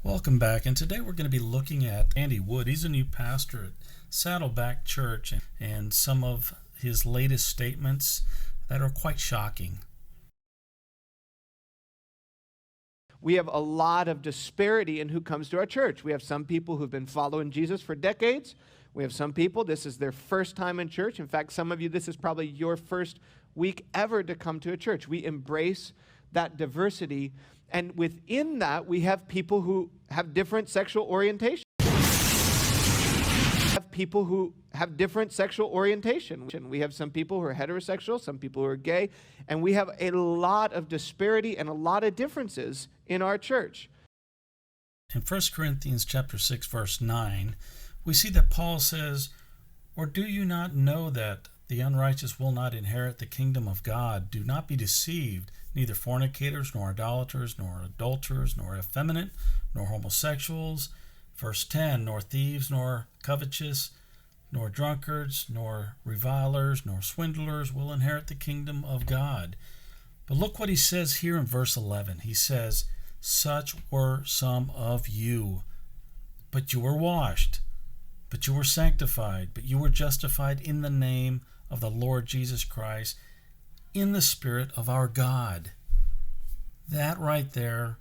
Welcome back, and today we're going to be looking at Andy Wood. He's a new pastor at Saddleback Church, and some of his latest statements that are quite shocking. We have a lot of disparity in who comes to our church. We have some people who've been following Jesus for decades. We have some people, this is their first time in church. In fact, some of you, this is probably your first week ever to come to a church. We embrace that diversity. And within that, we have people who have different sexual orientation. We have some people who are heterosexual, some people who are gay, and we have a lot of disparity and a lot of differences in our church. In 1 Corinthians chapter 6, verse 9, we see that Paul says, "Or do you not know that the unrighteous will not inherit the kingdom of God? Do not be deceived. Neither fornicators, nor idolaters, nor adulterers, nor effeminate, nor homosexuals." Verse 10, "Nor thieves, nor covetous, nor drunkards, nor revilers, nor swindlers will inherit the kingdom of God." But look what he says here in verse 11. He says, "Such were some of you, but you were washed, but you were sanctified, but you were justified in the name of the Lord Jesus Christ, in the Spirit of our God." That right there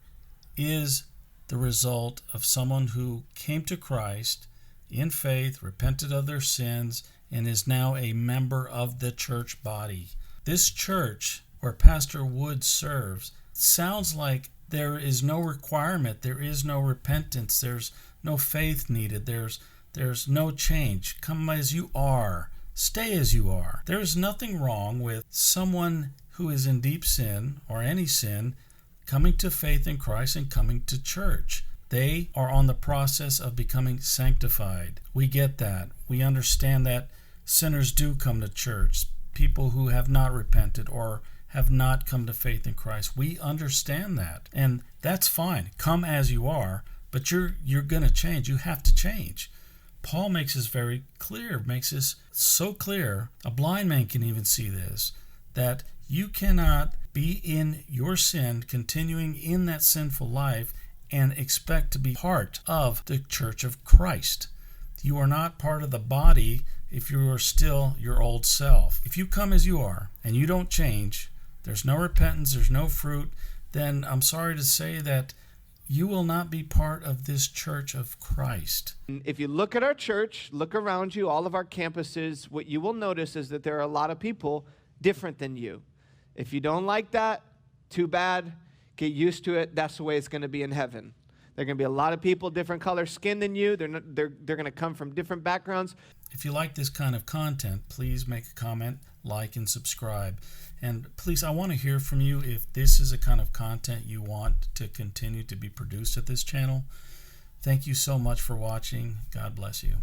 is the result of someone who came to Christ in faith, repented of their sins, and is now a member of the church body. This church where Pastor Wood serves sounds like there is no requirement, there is no repentance, there's no faith needed, there's no change. Come as you are. Stay as you are. There is nothing wrong with someone who is in deep sin or any sin coming to faith in Christ and coming to church. They are on the process of becoming sanctified. We get that. We understand that sinners do come to church. People who have not repented or have not come to faith in Christ. We understand that. And that's fine. Come as you are, but you're going to change. You have to change. Paul makes this very clear, makes this so clear, a blind man can even see this, that you cannot be in your sin, continuing in that sinful life, and expect to be part of the church of Christ. You are not part of the body if you are still your old self. If you come as you are and you don't change, there's no repentance, there's no fruit, then I'm sorry to say that you will not be part of this church of Christ. If you look at our church, look around you, all of our campuses, what you will notice is that there are a lot of people different than you. If you don't like that, too bad. Get used to it. That's the way it's going to be in heaven. There are going to be a lot of people different color skin than you. They're going to come from different backgrounds. If you like this kind of content, please make a comment, like, and subscribe. And please, I want to hear from you if this is a kind of content you want to continue to be produced at this channel. Thank you so much for watching. God bless you.